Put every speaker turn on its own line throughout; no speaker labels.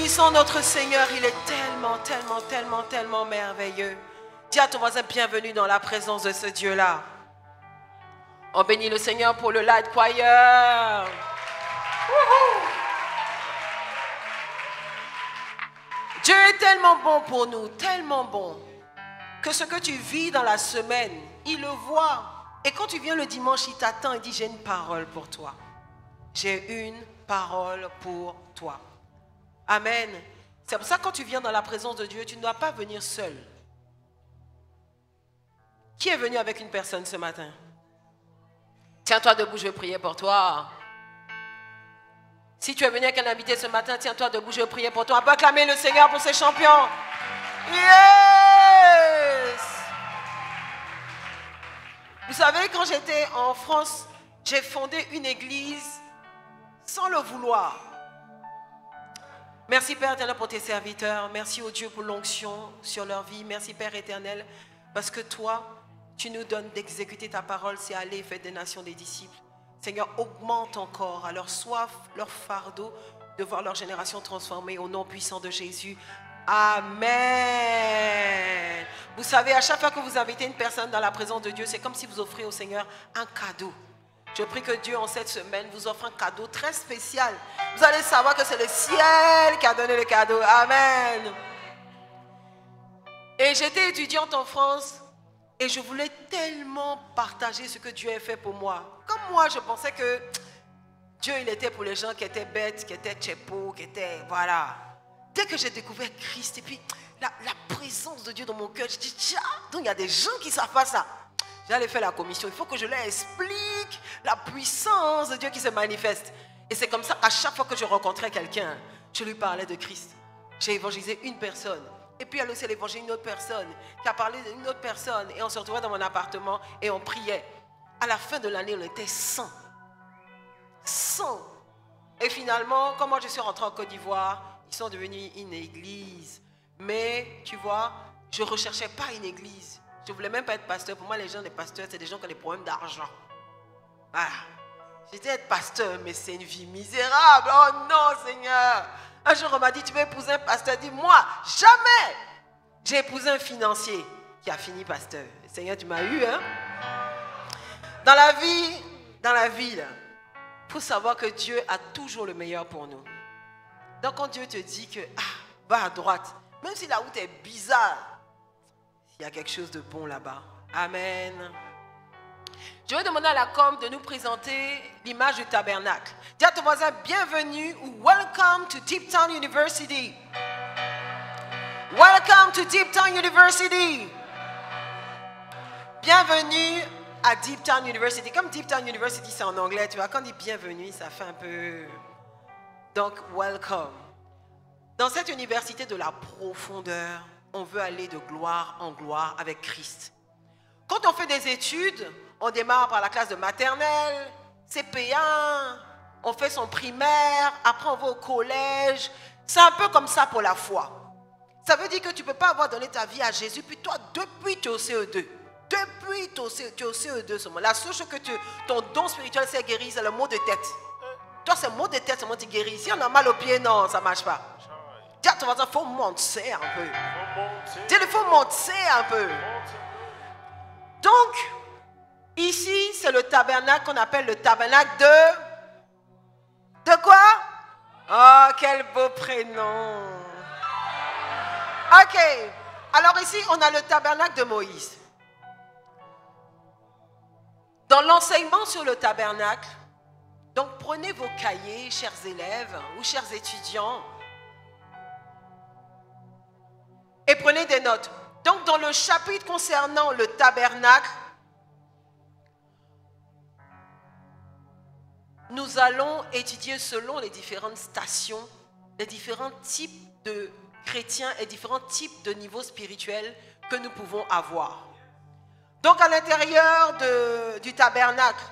applaudissons notre Seigneur. Il est tellement, tellement, tellement, tellement merveilleux. Dis à ton voisin, bienvenue dans la présence de ce Dieu-là. On bénit le Seigneur pour le light choir. Dieu est tellement bon pour nous, tellement bon, que ce que tu vis dans la semaine, il le voit. Et quand tu viens le dimanche, il t'attend et dit, j'ai une parole pour toi. J'ai une parole pour toi. Amen. C'est pour ça que quand tu viens dans la présence de Dieu, tu ne dois pas venir seul. Qui est venu avec une personne ce matin? Tiens-toi debout, je vais prier pour toi. Si tu es venu avec un invité ce matin, tiens-toi debout, je vais prier pour toi. On peut acclamer le Seigneur pour ses champions. Yes! Vous savez, quand j'étais en France, j'ai fondé une église sans le vouloir. Merci Père éternel pour tes serviteurs. Merci au Dieu pour l'onction sur leur vie. Merci Père éternel, parce que toi, tu nous donnes d'exécuter ta parole, c'est aller et faire des nations des disciples. Seigneur, augmente encore à leur soif, leur fardeau de voir leur génération transformée au nom puissant de Jésus. Amen. Vous savez, à chaque fois que vous invitez une personne dans la présence de Dieu, c'est comme si vous offrez au Seigneur un cadeau. Je prie que Dieu, en cette semaine, vous offre un cadeau très spécial. Vous allez savoir que c'est le ciel qui a donné le cadeau. Amen. Et j'étais étudiante en France. Et je voulais tellement partager ce que Dieu a fait pour moi. Comme moi, je pensais que Dieu, il était pour les gens qui étaient bêtes, qui étaient tchépos, qui étaient... Voilà. Dès que j'ai découvert Christ, et puis la présence de Dieu dans mon cœur, je dis, tiens, donc il y a des gens qui savent pas ça. J'allais faire la commission. Il faut que je leur explique la puissance de Dieu qui se manifeste. Et c'est comme ça, à chaque fois que je rencontrais quelqu'un, je lui parlais de Christ. J'ai évangélisé une personne. Et puis elle aussi, elle a évangélisé une autre personne, qui a parlé d'une autre personne. Et on se retrouvait dans mon appartement et on priait. À la fin de l'année, on était 100. 100. Et finalement, quand moi je suis rentrée en Côte d'Ivoire, ils sont devenus une église. Mais, tu vois, je ne recherchais pas une église. Je ne voulais même pas être pasteur. Pour moi, les gens, les pasteurs, c'est des gens qui ont des problèmes d'argent. Voilà. J'étais être pasteur, mais c'est une vie misérable. Oh non, Seigneur. Un jour, on m'a dit, tu veux épouser un pasteur? Dis-moi, jamais. J'ai épousé un financier qui a fini pasteur. Seigneur, tu m'as eu, hein? Dans la vie, il faut savoir que Dieu a toujours le meilleur pour nous. Donc, quand Dieu te dit que, va à droite, même si la route est bizarre, il y a quelque chose de bon là-bas. Amen. Je vais demander à la com de nous présenter l'image du tabernacle. Dis à ton voisin, bienvenue ou welcome to Deep Town University. Welcome to Deep Town University. Bienvenue à Deep Town University. Comme Deep Town University, c'est en anglais, tu vois, quand on dit bienvenue, ça fait un peu... Donc, welcome. Dans cette université de la profondeur, on veut aller de gloire en gloire avec Christ. Quand on fait des études, on démarre par la classe de maternelle, CP1, on fait son primaire, après on va au collège. C'est un peu comme ça pour la foi. Ça veut dire que tu ne peux pas avoir donné ta vie à Jésus, puis toi, depuis tu es au CE2. Depuis tu es au CE2 seulement. La seule chose que ton don spirituel s'est guéri, c'est le mot de tête. Toi, c'est le mot de tête seulement qui guérit. Si on a mal au pied, non, ça ne marche pas. Dis à ton voisin, il faut monter un peu. Dis, il faut monter un peu. Donc, ici, c'est le tabernacle qu'on appelle le tabernacle de quoi? Oh, quel beau prénom. Ok. Alors ici, on a le tabernacle de Moïse. Dans l'enseignement sur le tabernacle, donc prenez vos cahiers, chers élèves ou chers étudiants, et prenez des notes. Donc dans le chapitre concernant le tabernacle, nous allons étudier selon les différentes stations, les différents types de chrétiens et différents types de niveaux spirituels que nous pouvons avoir. Donc à l'intérieur du tabernacle,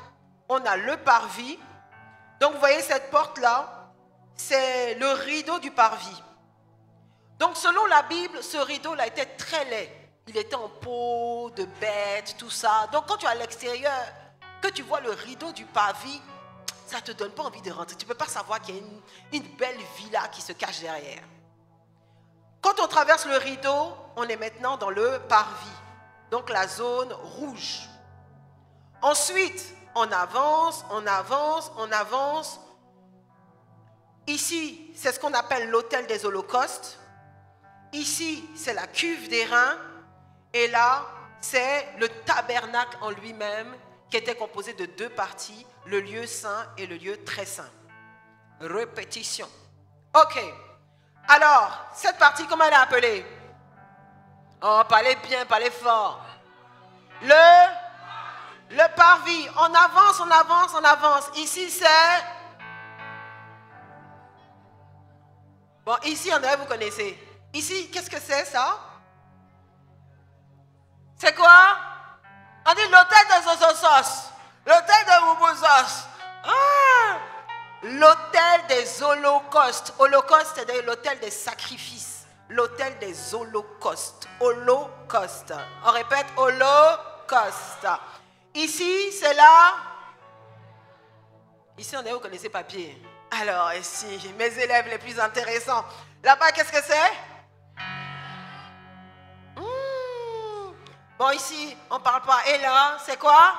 on a le parvis. Donc vous voyez cette porte-là, c'est le rideau du parvis. Donc selon la Bible, ce rideau-là était très laid. Il était en peau de bête, tout ça. Donc quand tu es à l'extérieur, que tu vois le rideau du parvis, ça ne te donne pas envie de rentrer. Tu ne peux pas savoir qu'il y a une belle villa qui se cache derrière. Quand on traverse le rideau, on est maintenant dans le parvis, donc la zone rouge. Ensuite, on avance, on avance, on avance. Ici, c'est ce qu'on appelle l'autel des holocaustes. Ici, c'est la cuve des reins. Et là, c'est le tabernacle en lui-même qui était composé de 2 parties, le lieu saint et le lieu très saint. Répétition. Ok. Alors, cette partie, comment elle est appelée? Oh, parlez bien, parlez fort. Le parvis. On avance, on avance, on avance. Ici, c'est... Bon, ici, André, vous connaissez. Ici, qu'est-ce que c'est, ça? C'est quoi? On dit l'autel des Ozosos. L'autel des Boubozos. Ah! L'autel des holocaustes. Holocauste, c'est l'autel des sacrifices. L'autel des holocaustes. Holocauste. On répète, holocauste. Ici, c'est là. Ici, on est, vous connaissez papier. Alors, ici, mes élèves les plus intéressants. Là-bas, qu'est-ce que c'est? Bon, ici, on ne parle pas. Et là, c'est quoi?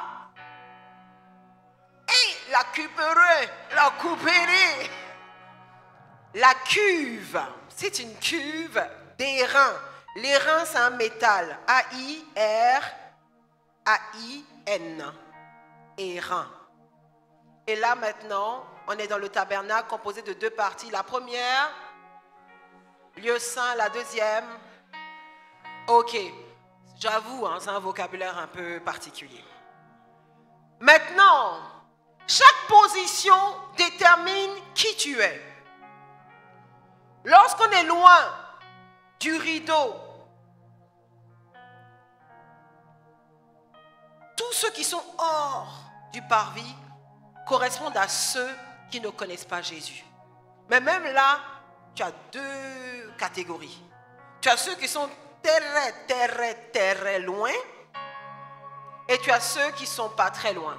Et la cuperée, la couperie. La cuve, c'est une cuve des reins. Les reins, c'est un métal. A-I-R-A-I-N. Et reins. Et là, maintenant, on est dans le tabernacle composé de 2 parties. La première, lieu saint. La deuxième, ok. J'avoue, hein, c'est un vocabulaire un peu particulier. Maintenant, chaque position détermine qui tu es. Lorsqu'on est loin du rideau, tous ceux qui sont hors du parvis correspondent à ceux qui ne connaissent pas Jésus. Mais même là, tu as 2 catégories. Tu as ceux qui sont très loin et tu as ceux qui ne sont pas très loin.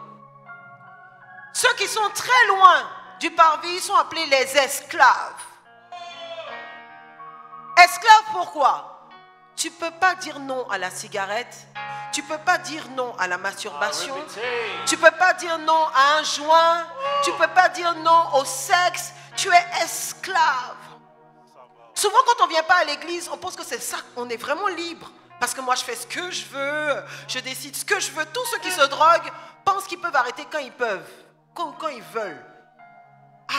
Ceux qui sont très loin du parvis sont appelés les esclaves. Esclaves pourquoi? Tu ne peux pas dire non à la cigarette, tu ne peux pas dire non à la masturbation, tu ne peux pas dire non à un joint, tu ne peux pas dire non au sexe, tu es esclave. Souvent, quand on ne vient pas à l'église, on pense que c'est ça, on est vraiment libre. Parce que moi, je fais ce que je veux, je décide ce que je veux. Tous ceux qui se droguent pensent qu'ils peuvent arrêter quand ils peuvent, quand ils veulent.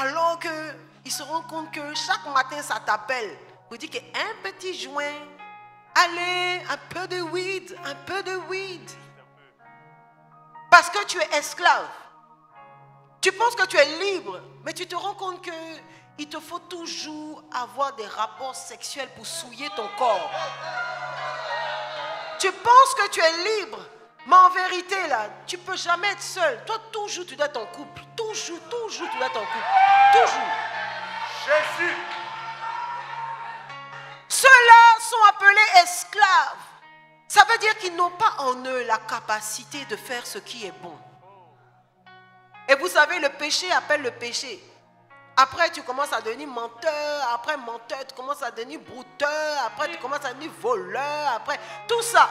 Alors qu'ils se rendent compte que chaque matin, ça t'appelle. Vous dites qu'un petit joint, allez, un peu de weed, un peu de weed. Parce que tu es esclave. Tu penses que tu es libre, mais tu te rends compte que il te faut toujours avoir des rapports sexuels pour souiller ton corps. Tu penses que tu es libre, mais en vérité, là, tu ne peux jamais être seul. Toi, toujours, tu dois être en couple. Toujours, tu dois être en couple. Toujours.
Jésus.
Ceux-là sont appelés esclaves. Ça veut dire qu'ils n'ont pas en eux la capacité de faire ce qui est bon. Et vous savez, le péché appelle le péché. Après, tu commences à devenir menteur. Après, menteur, tu commences à devenir brouteur. Après, tu commences à devenir voleur. Après, tout ça.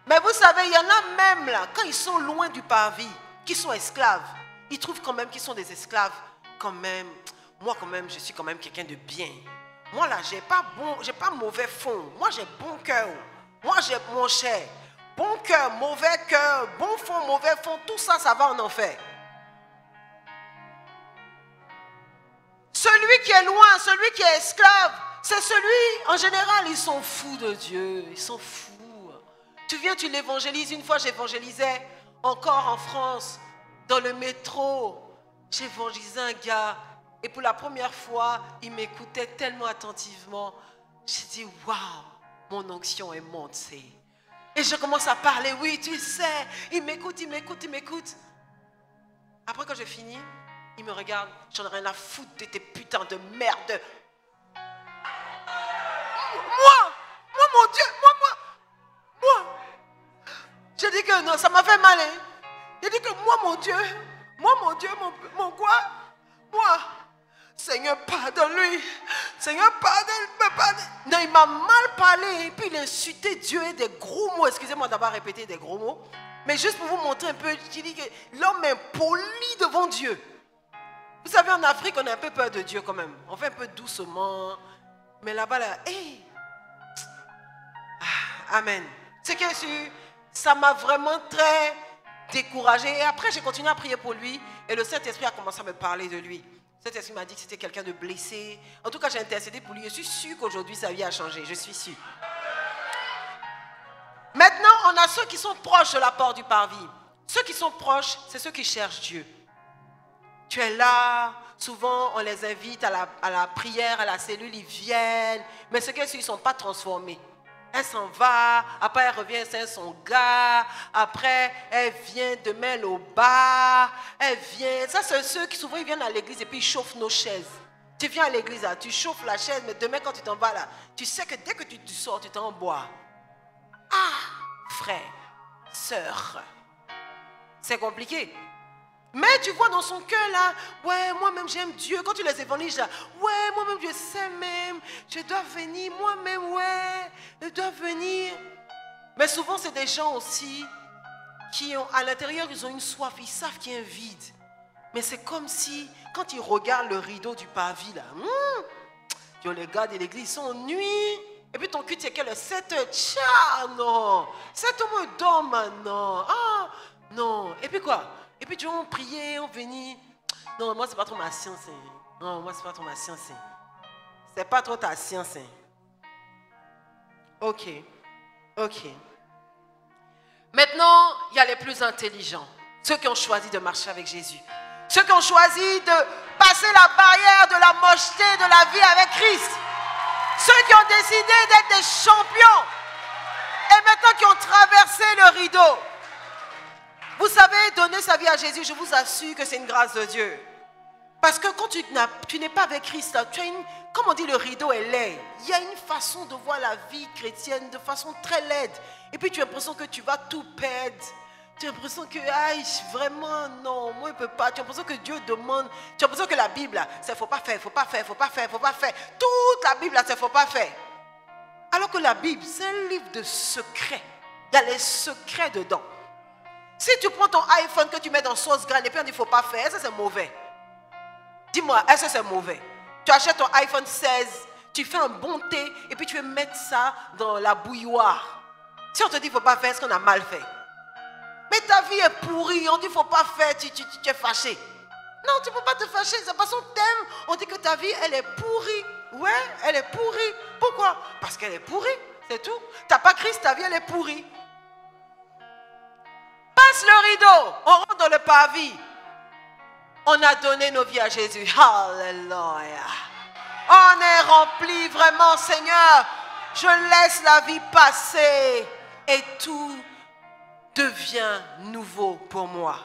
Mais vous savez, il y en a même là, quand ils sont loin du parvis, qui sont esclaves, ils trouvent quand même qu'ils sont des esclaves. Quand même, moi quand même, je suis quand même quelqu'un de bien. Moi là, j'ai pas mauvais fond. Moi, j'ai bon cœur. Moi, j'ai mon cher. Bon cœur, bon fond, mauvais fond, tout ça, ça va en enfer. Celui qui est loin, celui qui est esclave, c'est celui, en général, ils sont fous de Dieu. Ils sont fous. Tu viens, tu l'évangélises. Une fois, j'évangélisais encore en France, dans le métro. J'évangélisais un gars. Et pour la première fois, il m'écoutait tellement attentivement. J'ai dit, waouh, mon onction est montée. Et je commence à parler, oui, tu sais. Il m'écoute. Après, quand j'ai fini, il me regarde, j'en ai rien à foutre de tes putains de merde. Moi, mon Dieu, moi. J'ai dit que non, ça m'a fait mal. Hein. J'ai dit que moi, mon Dieu, mon quoi? Moi, Seigneur, pardonne-lui. Seigneur, pardonne. Donc il m'a mal parlé, et puis il insultait Dieu et des gros mots. Excusez-moi d'avoir répété des gros mots. Mais juste pour vous montrer un peu, je dis que l'homme est poli devant Dieu. Vous savez, en Afrique, on a un peu peur de Dieu quand même. On fait un peu doucement. Mais là-bas, là, hey. Amen. C'est que ça m'a vraiment très découragée. Et après, j'ai continué à prier pour lui. Et le Saint-Esprit a commencé à me parler de lui. Le Saint-Esprit m'a dit que c'était quelqu'un de blessé. En tout cas, j'ai intercédé pour lui. Je suis sûre qu'aujourd'hui, sa vie a changé. Je suis sûre. Maintenant, on a ceux qui sont proches de la porte du parvis. Ceux qui sont proches, c'est ceux qui cherchent Dieu. Tu es là, souvent on les invite à la prière, à la cellule, ils viennent. Mais ceux qui ne sont pas transformés. Elle s'en va, après elle revient, c'est son gars, après elle vient demain au bar, elle vient. Ça, c'est ceux qui souvent ils viennent à l'église et puis ils chauffent nos chaises. Tu viens à l'église, là, tu chauffes la chaise, mais demain quand tu t'en vas là, tu sais que dès que tu sors, tu t'en bois. Ah, frère, sœur, c'est compliqué. Mais tu vois dans son cœur là, ouais, moi-même j'aime Dieu. Quand tu les évangélises là, ouais, moi-même je sais même, je dois venir, moi-même, ouais, je dois venir. Mais souvent c'est des gens aussi qui ont, à l'intérieur, ils ont une soif, ils savent qu'il y a un vide. Mais c'est comme si, quand ils regardent le rideau du parvis là, les gars de l'église, ils sont en nuit. Et puis ton cul, c'est quelle heure? 7 heures. Tcha, non. 7 heures, on dort maintenant. Ah, non. Et puis quoi? Et puis tu vois, on priait, on venait. Non, moi, c'est pas trop ma science. Hein. Non, moi, c'est pas trop ma science. Hein. C'est pas trop ta science. Hein. Ok. Ok. Maintenant, il y a les plus intelligents. Ceux qui ont choisi de marcher avec Jésus. Ceux qui ont choisi de passer la barrière de la mocheté de la vie avec Christ. Ceux qui ont décidé d'être des champions. Et maintenant qui ont traversé le rideau. Vous savez, donner sa vie à Jésus, je vous assure que c'est une grâce de Dieu. Parce que quand tu n'es pas avec Christ, tu as comme on dit, le rideau est laid. Il y a une façon de voir la vie chrétienne de façon très laide. Et puis tu as l'impression que tu vas tout perdre. Tu as l'impression que, aïe, vraiment, non, moi je ne peux pas. Tu as l'impression que Dieu demande, tu as l'impression que la Bible, c'est il ne faut pas faire, il ne faut pas faire, il ne faut pas faire, il ne faut pas faire. Toute la Bible, c'est il ne faut pas faire. Alors que la Bible, c'est un livre de secrets. Il y a les secrets dedans. Si tu prends ton iPhone que tu mets dans sauce graine et puis on dit il ne faut pas faire, est-ce que c'est mauvais? Dis-moi, est-ce que c'est mauvais? Tu achètes ton iPhone 16, tu fais un bon thé et puis tu veux mettre ça dans la bouilloire. Si on te dit il ne faut pas faire, est-ce qu'on a mal fait? Mais ta vie est pourrie, on dit il ne faut pas faire, tu es fâché. Non, tu ne peux pas te fâcher, c'est pas son thème. On dit que ta vie, elle est pourrie. Ouais, elle est pourrie. Pourquoi? Parce qu'elle est pourrie, c'est tout. Tu n'as pas Christ, ta vie, elle est pourrie. Passe le rideau, on rentre dans le parvis. On a donné nos vies à Jésus. Alléluia. On est rempli vraiment, Seigneur. Je laisse la vie passer et tout devient nouveau pour moi.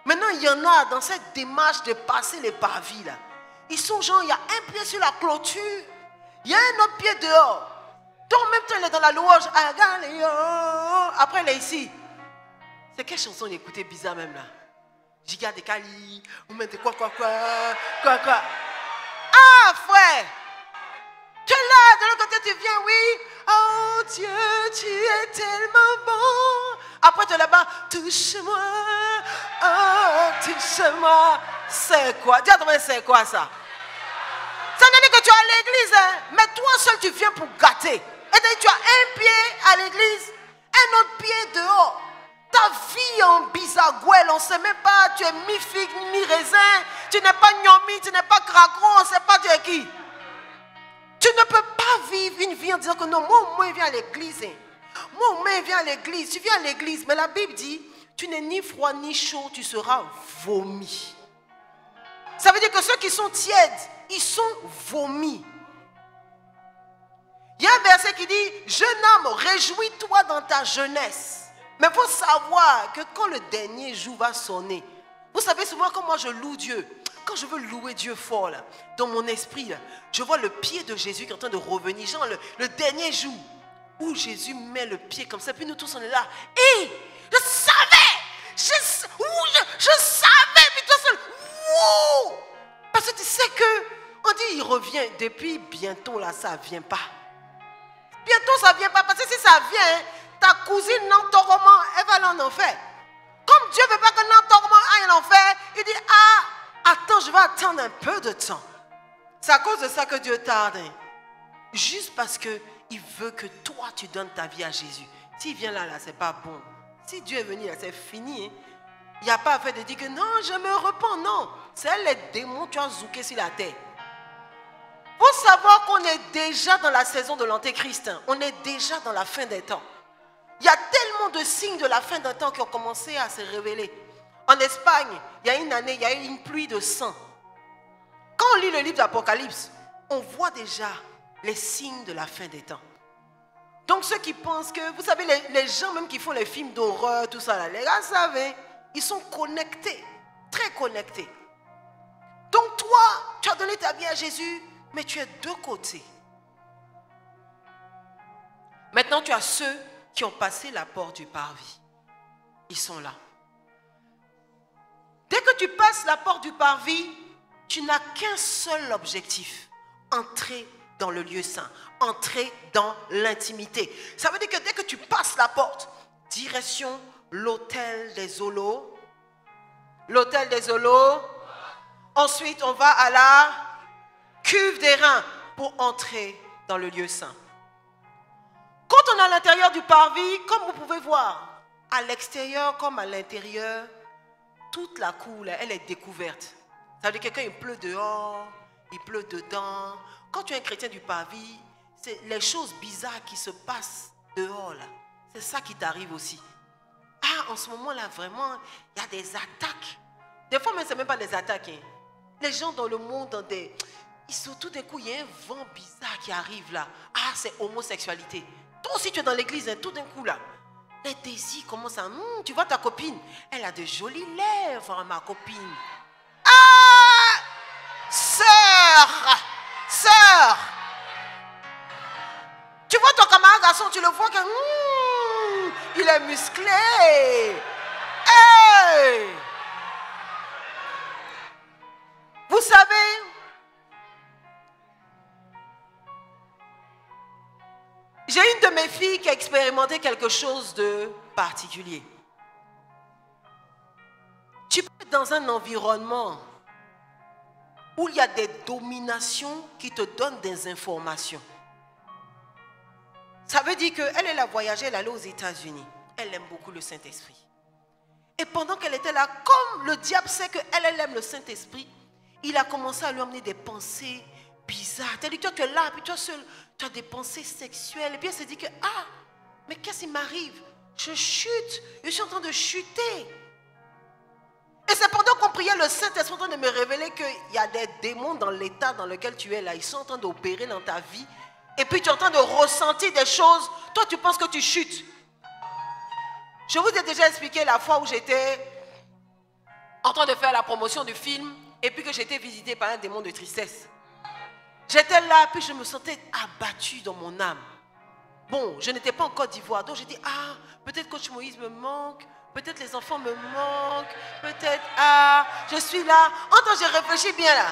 Maintenant, il y en a dans cette démarche de passer les parvis là. Ils sont genre, il y a un pied sur la clôture, il y a un autre pied dehors. Donc, en même temps, il est dans la louange. Après, il est ici. C'est quelle chanson il écoutait bizarre même là? Giga de Cali, ou même de quoi. Ah, frère! Tu es là, de l'autre côté, tu viens, oui. Oh Dieu, tu es tellement bon. Après, tu es là-bas, touche-moi. Oh, touche-moi. C'est quoi? Dis à ton mari, c'est quoi ça? Ça veut dire que tu es à l'église, hein? Mais toi seul, tu viens pour gâter. Et tu as un pied à l'église, un autre pied dehors. Ta vie en bisagouelle, on ne sait même pas, tu es mi-figue, mi-raisin, tu n'es pas gnomi, tu n'es pas craquant, on ne sait pas tu es qui. Tu ne peux pas vivre une vie en disant que non, moi au moins je viens à l'église. Moi au moins je viens à l'église, tu viens à l'église, mais la Bible dit, tu n'es ni froid ni chaud, tu seras vomi. Ça veut dire que ceux qui sont tièdes, ils sont vomis. Il y a un verset qui dit, jeune homme, réjouis-toi dans ta jeunesse. Mais il faut savoir que quand le dernier jour va sonner, vous savez souvent quand moi je loue Dieu, quand je veux louer Dieu fort, là, dans mon esprit, là, je vois le pied de Jésus qui est en train de revenir. Genre le dernier jour où Jésus met le pied comme ça, puis nous tous on est là. Et je savais, je savais, puis toi seul, wow! Parce que tu sais que, on dit il revient, depuis bientôt là, ça ne vient pas. Bientôt, ça ne vient pas. Parce que si ça vient, ta cousine Nantoroma, elle va aller en enfer. Comme Dieu ne veut pas que Nantoroma aille en enfer, il dit, ah, attends, je vais attendre un peu de temps. C'est à cause de ça que Dieu tarde. Hein. Juste parce qu'il veut que toi, tu donnes ta vie à Jésus. S'il vient là, c'est pas bon. Si Dieu est venu là, c'est fini. Hein. Il n'y a pas à faire de dire que non, je me repens. Non, c'est les démons qui ont zouké sur la terre. Il faut savoir qu'on est déjà dans la saison de l'Antéchrist. Hein. On est déjà dans la fin des temps. Il y a tellement de signes de la fin des temps qui ont commencé à se révéler. En Espagne, il y a une année, il y a eu une pluie de sang. Quand on lit le livre d'Apocalypse, on voit déjà les signes de la fin des temps. Donc ceux qui pensent que, vous savez, les gens même qui font les films d'horreur, tout ça, là, les gars, vous savez, ils sont connectés, très connectés. Donc toi, tu as donné ta vie à Jésus, mais tu es de côté. Maintenant, tu as ceux qui ont passé la porte du parvis. Ils sont là. Dès que tu passes la porte du parvis, tu n'as qu'un seul objectif. Entrer dans le lieu saint. Entrer dans l'intimité. Ça veut dire que dès que tu passes la porte, direction l'hôtel des Holos. L'hôtel des Holos. Ensuite, on va à la cuve des reins pour entrer dans le lieu saint. Quand on est à l'intérieur du parvis, comme vous pouvez voir, à l'extérieur comme à l'intérieur, toute la cour, là, elle est découverte. Ça veut dire que quelqu'un, il pleut dehors, il pleut dedans. Quand tu es un chrétien du parvis, c'est les choses bizarres qui se passent dehors, là. C'est ça qui t'arrive aussi. Ah, en ce moment-là, vraiment, il y a des attaques. Des fois, même, ce n'est même pas des attaques. Hein. Les gens dans le monde, tout d'un coup, il y a un vent bizarre qui arrive là. Ah, c'est homosexualité. Toi aussi, tu es dans l'église, hein, tout d'un coup là. Les désirs commencent à... tu vois ta copine, elle a de jolies lèvres, ma copine. Ah! Sœur! Tu vois ton camarade garçon, tu le vois que... il est musclé. Hey! Vous savez... J'ai une de mes filles qui a expérimenté quelque chose de particulier. Tu peux être dans un environnement où il y a des dominations qui te donnent des informations. Ça veut dire qu'elle a voyagé, elle est allée aux États-Unis. Elle aime beaucoup le Saint-Esprit. Et pendant qu'elle était là, comme le diable sait qu'elle aime le Saint-Esprit, il a commencé à lui emmener des pensées bizarres. C'est-à-dire que toi, tu es là, puis toi seul, tu as des pensées sexuelles. Et puis elle se dit que, ah, mais qu'est-ce qui m'arrive? Je chute, je suis en train de chuter. Et c'est pendant qu'on priait, le Saint-Esprit en train de me révéler qu'il y a des démons dans l'état dans lequel tu es là. Ils sont en train d'opérer dans ta vie. Et puis tu es en train de ressentir des choses. Toi, tu penses que tu chutes. Je vous ai déjà expliqué la fois où j'étais en train de faire la promotion du film et puis que j'étais visitée par un démon de tristesse. J'étais là, puis je me sentais abattue dans mon âme. Bon, je n'étais pas en Côte d'Ivoire, donc j'ai dit, ah, peut-être Coach Moïse me manque, peut-être les enfants me manquent, peut-être, ah, je suis là. En tant que j'ai réfléchi bien là.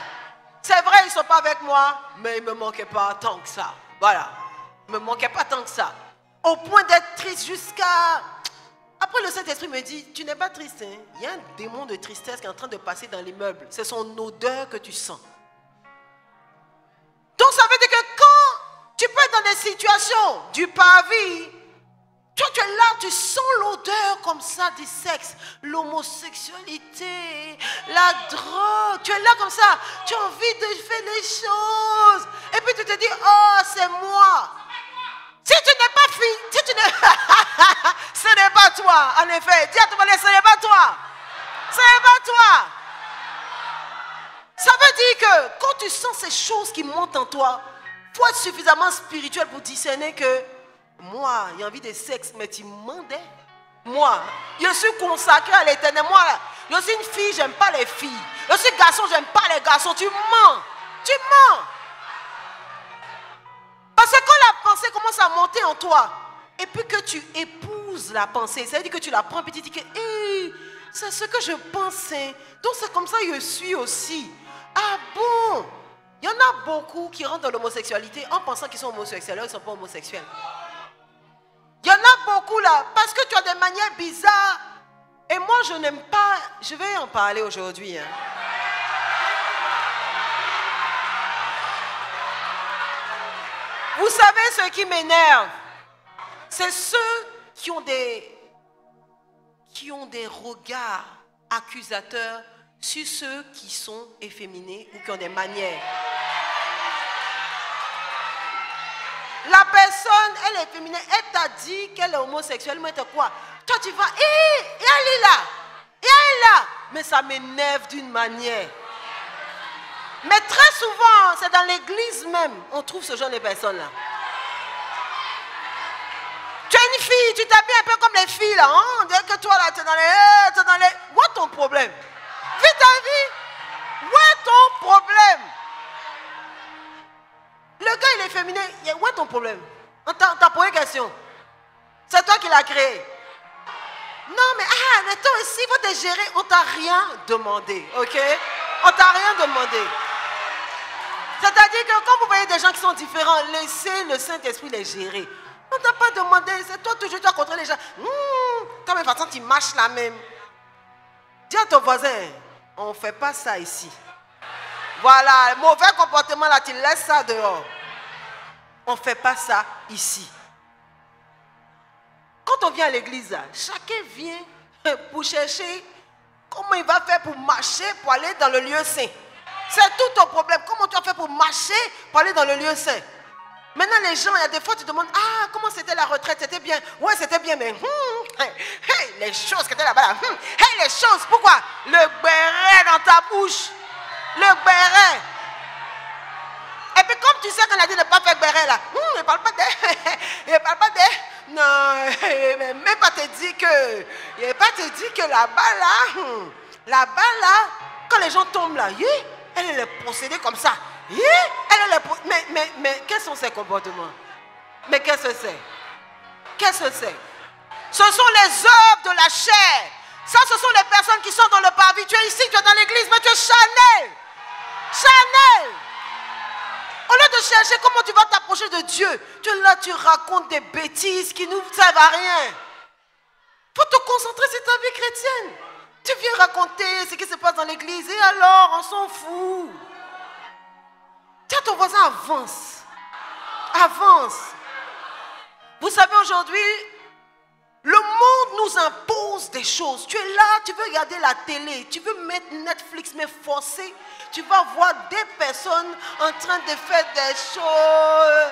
C'est vrai, ils ne sont pas avec moi, mais ils ne me manquaient pas tant que ça. Voilà, ils ne me manquaient pas tant que ça. Au point d'être triste jusqu'à... Après, le Saint-Esprit me dit, tu n'es pas triste, hein? Il y a un démon de tristesse qui est en train de passer dans l'immeuble. C'est son odeur que tu sens. Donc ça veut dire que quand tu peux être dans des situations du parvis, toi tu es là, tu sens l'odeur comme ça du sexe, l'homosexualité, la drogue, tu es là comme ça, tu as envie de faire des choses. Et puis tu te dis, oh c'est moi. Si tu n'es pas fille, si tu n'es... ce n'est pas toi, en effet. Dis à ton voisin, ce n'est pas toi. Ce n'est pas toi. Ça veut dire que quand tu sens ces choses qui montent en toi, il faut être suffisamment spirituel pour discerner que moi, j'ai envie de sexe, mais tu m'endais. Moi, je suis consacré à l'éternel. Moi, je suis une fille, j'aime pas les filles. Je suis garçon, j'aime pas les garçons. Tu mens. Tu mens. Parce que quand la pensée commence à monter en toi, et puis que tu épouses la pensée, ça veut dire que tu la prends et tu dis que hey, c'est ce que je pensais. Donc c'est comme ça que je suis aussi. Ah bon? Il y en a beaucoup qui rentrent dans l'homosexualité en pensant qu'ils sont homosexuels, alors ils ne sont pas homosexuels. Il y en a beaucoup là, parce que tu as des manières bizarres. Et moi, je n'aime pas, je vais en parler aujourd'hui. Vous savez ce qui m'énerve? C'est ceux qui ont des regards accusateurs sur ceux qui sont efféminés ou qui ont des manières. La personne, elle est féminine, elle t'a dit qu'elle est homosexuelle, mais quoi? Toi tu vas, elle est là, elle est là. Mais ça m'énerve d'une manière. Mais très souvent, c'est dans l'église même, on trouve ce genre de personnes-là. Tu es une fille, tu t'habilles un peu comme les filles là. Hein? On dirait que toi là, tu es dans les... Où est ton problème? Vis ta vie. Où est ton problème? Le gars il est féminin, où est ton problème? On t'a posé question. C'est toi qui l'as créé. Non mais toi aussi, il faut te gérer. On t'a rien demandé, ok? On t'a rien demandé. C'est-à-dire que quand vous voyez des gens qui sont différents, laissez le Saint-Esprit les gérer. On ne t'a pas demandé, c'est toi toujours, tu as contrôlé les gens. Toi, de toute façon, tu marches la même. Dis à ton voisin, on ne fait pas ça ici. Voilà, le mauvais comportement là, tu laisses ça dehors. On ne fait pas ça ici. Quand on vient à l'église, chacun vient pour chercher comment il va faire pour marcher, pour aller dans le lieu saint. C'est tout ton problème. Comment tu as fait pour marcher, pour aller dans le lieu saint? Maintenant, les gens, il y a des fois, tu demandes, comment c'était la retraite? C'était bien. Ouais, c'était bien, mais les choses qui étaient là-bas, les choses, pourquoi? Le béret dans ta bouche. Le béret. Et puis, comme tu sais qu'on a dit de ne pas faire béret, là, il ne parle pas de... il parle pas de... Non, même pas te dire que... Il ne pas te dire que là-bas, quand les gens tombent là, elle est possédée comme ça. Mais quels sont ces comportements? Mais qu'est-ce que c'est? Qu'est-ce que c'est? Ce sont les œuvres de la chair. Ça, ce sont les personnes qui sont dans le parvis. Tu es ici, tu es dans l'église, mais tu es Chanel. Chanel. Au lieu de chercher comment tu vas t'approcher de Dieu, tu es là, tu racontes des bêtises qui ne servent à rien. Il faut te concentrer sur ta vie chrétienne. Tu viens raconter ce qui se passe dans l'église et alors, on s'en fout. Tiens, ton voisin, avance. Avance. Vous savez, aujourd'hui, le monde nous impose des choses. Tu es là, tu veux regarder la télé, tu veux mettre Netflix, mais forcé. Tu vas voir des personnes en train de faire des choses.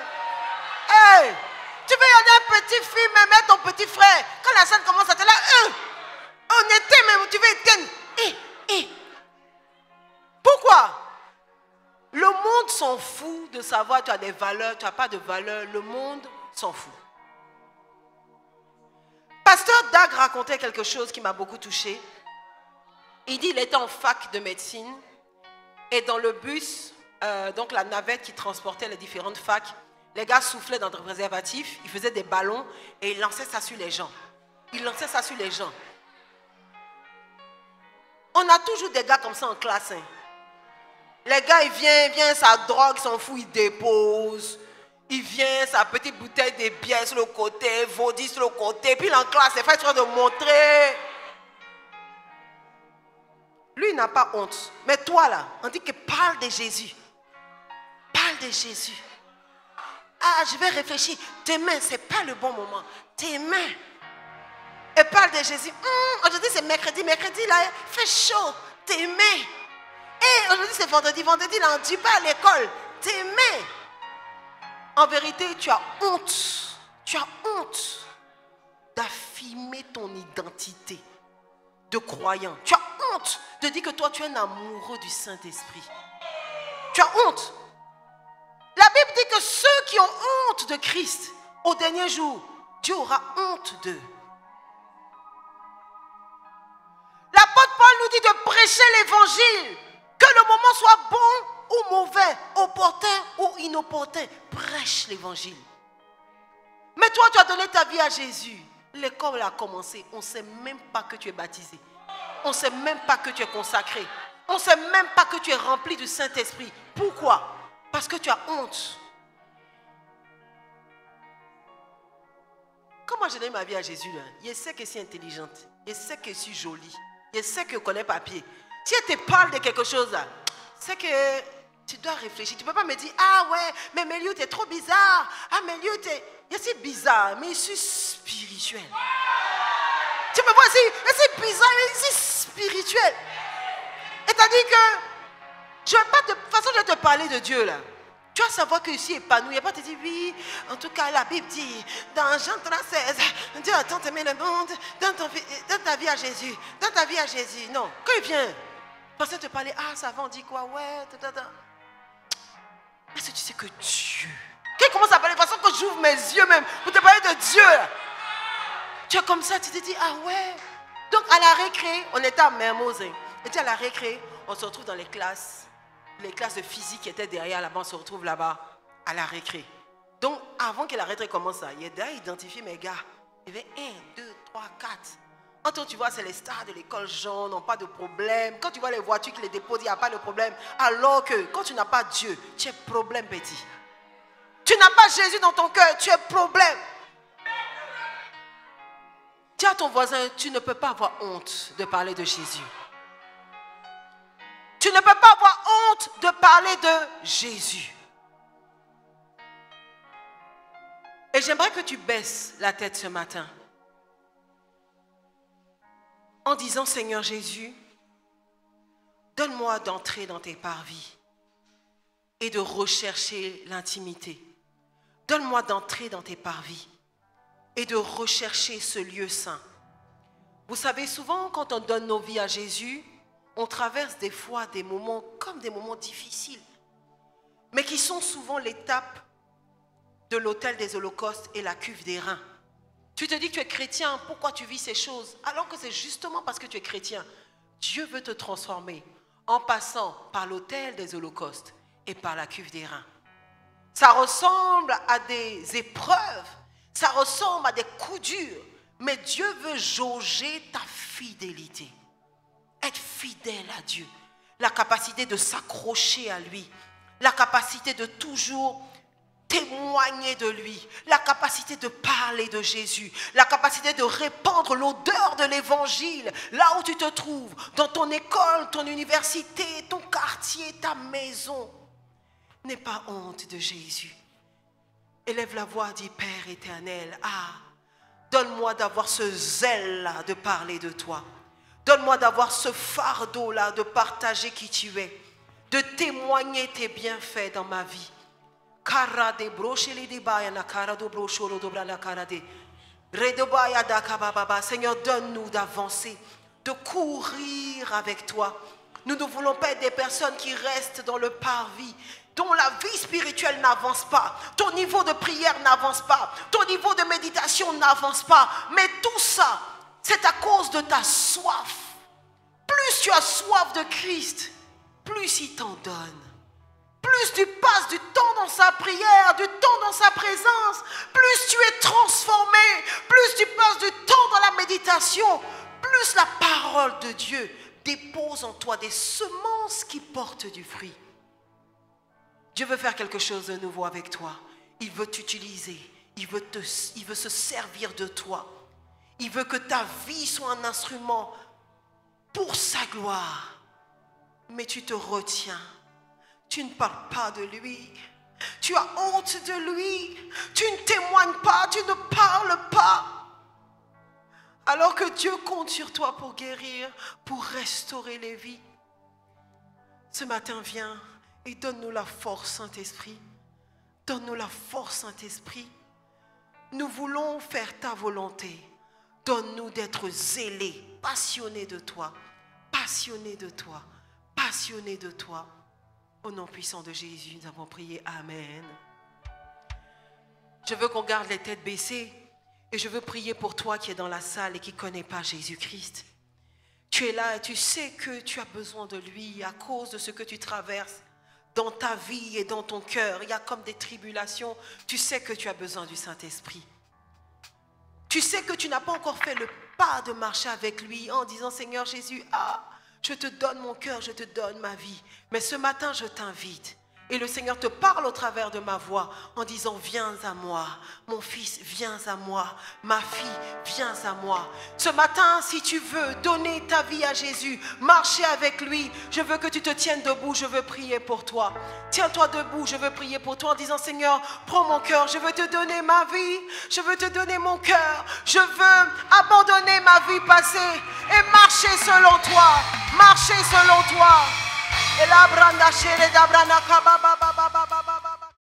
Hey, tu veux regarder un petit film, mais mettre ton petit frère. Quand la scène commence à te là, on éteint même, tu veux éteindre. Pourquoi? Le monde s'en fout de savoir tu as des valeurs, tu n'as pas de valeurs. Le monde s'en fout. Pasteur Dag racontait quelque chose qui m'a beaucoup touché. Il dit qu'il était en fac de médecine et dans le bus, donc la navette qui transportait les différentes facs, les gars soufflaient dans le préservatif, ils faisaient des ballons et ils lançaient ça sur les gens. Ils lançaient ça sur les gens. On a toujours des gars comme ça en classe. Les gars, il vient sa drogue, il s'en fout, il dépose. Il vient, sa petite bouteille de bière sur le côté, vaudit sur le côté, puis il est en classe, il fait de montrer. Lui, il n'a pas honte. Mais toi, là, on dit que parle de Jésus. Parle de Jésus. Je vais réfléchir. Demain, ce n'est pas le bon moment. Demain. Et parle de Jésus. Aujourd'hui, c'est mercredi. Mercredi, là, il fait chaud. Demain. Et aujourd'hui, c'est vendredi. Vendredi, là, on ne dit pas à l'école. Demain. En vérité, tu as honte. Tu as honte d'affirmer ton identité de croyant. Tu as honte de dire que toi, tu es un amoureux du Saint-Esprit. Tu as honte. La Bible dit que ceux qui ont honte de Christ, au dernier jour, Dieu aura honte d'eux. L'apôtre Paul nous dit de prêcher l'évangile. Que le moment soit bon ou mauvais, opportun ou inopportun, prêche l'évangile. Mais toi, tu as donné ta vie à Jésus. L'école a commencé. On ne sait même pas que tu es baptisé. On ne sait même pas que tu es consacré. On ne sait même pas que tu es rempli du Saint-Esprit. Pourquoi? Parce que tu as honte. Comment je donne ma vie à Jésus là? Je sais que je suis intelligente. Je sais que je suis jolie. Je sais que je connais papier. Si elle te parle de quelque chose là, c'est que tu dois réfléchir. Tu ne peux pas me dire, ah ouais, mais Méliou, tu es trop bizarre. Ah Méliou, je suis bizarre, mais je suis spirituel. Tu me vois ici, je suis bizarre, mais je suis spirituel. C'est-à-dire que, je ne vais pas de toute façon, je vais te parler de Dieu là. Tu vas savoir que je suis épanoui. Il n'y a pas te dire, oui, en tout cas, la Bible dit, dans Jean 3,16, Dieu a tant aimé le monde, dans ta vie à Jésus, dans ta vie à Jésus. Non, quand il vient, parce que te parler, ah, ça va, on dit quoi, ouais, Est-ce que tu sais que Dieu, quand il commence à parler, de toute façon que j'ouvre mes yeux même, pour te parler de Dieu, là, tu es comme ça, tu te dis, ah ouais. Donc à la récré, on était à Mermoz, et puis à la récré, on se retrouve dans les classes de physique qui étaient derrière là-bas, on se retrouve là-bas à la récré. Donc avant que la récré commence, il y a déjà identifié mes gars. Il y avait 1, 2, 3, 4. Quand tu vois, c'est les stars de l'école jaune, n'ont pas de problème. Quand tu vois les voitures qui les déposent, il n'y a pas de problème. Alors que quand tu n'as pas Dieu, tu es problème petit. Tu n'as pas Jésus dans ton cœur, tu es problème. Dis à ton voisin, tu ne peux pas avoir honte de parler de Jésus. Tu ne peux pas avoir honte de parler de Jésus. Et j'aimerais que tu baisses la tête ce matin en disant, Seigneur Jésus, donne-moi d'entrer dans tes parvis et de rechercher l'intimité. Donne-moi d'entrer dans tes parvis et de rechercher ce lieu saint. Vous savez, souvent quand on donne nos vies à Jésus, on traverse des fois des moments comme des moments difficiles, mais qui sont souvent l'étape de l'autel des holocaustes et la cuve des reins. Tu te dis que tu es chrétien, pourquoi tu vis ces choses? Alors que c'est justement parce que tu es chrétien. Dieu veut te transformer en passant par l'autel des holocaustes et par la cuve des reins. Ça ressemble à des épreuves, ça ressemble à des coups durs, mais Dieu veut jauger ta fidélité. Être fidèle à Dieu, la capacité de s'accrocher à lui, la capacité de toujours témoigner de lui, la capacité de parler de Jésus, la capacité de répandre l'odeur de l'évangile là où tu te trouves, dans ton école, ton université, ton quartier, ta maison. N'aie pas honte de Jésus. Élève la voix, dis Père éternel, donne-moi d'avoir ce zèle-là de parler de toi. Donne-moi d'avoir ce fardeau-là de partager qui tu es, de témoigner tes bienfaits dans ma vie. Seigneur, donne-nous d'avancer, de courir avec toi. Nous ne voulons pas être des personnes qui restent dans le parvis, dont la vie spirituelle n'avance pas, ton niveau de prière n'avance pas, ton niveau de méditation n'avance pas. Mais tout ça, c'est à cause de ta soif. Plus tu as soif de Christ, plus il t'en donne. Plus tu passes du temps dans sa prière, du temps dans sa présence, plus tu es transformé, plus tu passes du temps dans la méditation, plus la parole de Dieu dépose en toi des semences qui portent du fruit. Dieu veut faire quelque chose de nouveau avec toi. Il veut t'utiliser, il veut se servir de toi. Il veut que ta vie soit un instrument pour sa gloire. Mais tu te retiens. Tu ne parles pas de lui. Tu as honte de lui. Tu ne témoignes pas. Tu ne parles pas. Alors que Dieu compte sur toi pour guérir, pour restaurer les vies. Ce matin, viens et donne-nous la force, Saint-Esprit. Donne-nous la force, Saint-Esprit. Nous voulons faire ta volonté. Donne-nous d'être zélés, passionnés de toi. Passionnés de toi. Passionnés de toi. Au nom puissant de Jésus, nous avons prié. Amen. Je veux qu'on garde les têtes baissées et je veux prier pour toi qui es dans la salle et qui ne connais pas Jésus-Christ. Tu es là et tu sais que tu as besoin de lui à cause de ce que tu traverses dans ta vie et dans ton cœur. Il y a comme des tribulations. Tu sais que tu as besoin du Saint-Esprit. Tu sais que tu n'as pas encore fait le pas de marcher avec lui en disant Seigneur Jésus, je te donne mon cœur, je te donne ma vie. Mais ce matin, je t'invite. Et le Seigneur te parle au travers de ma voix en disant, viens à moi, mon fils, viens à moi, ma fille, viens à moi. Ce matin, si tu veux donner ta vie à Jésus, marcher avec lui, je veux que tu te tiennes debout, je veux prier pour toi. Tiens-toi debout, je veux prier pour toi en disant, Seigneur, prends mon cœur, je veux te donner ma vie, je veux te donner mon cœur, je veux abandonner ma vie passée et marcher selon toi, marcher selon toi. Et la branda chere da brana kababa.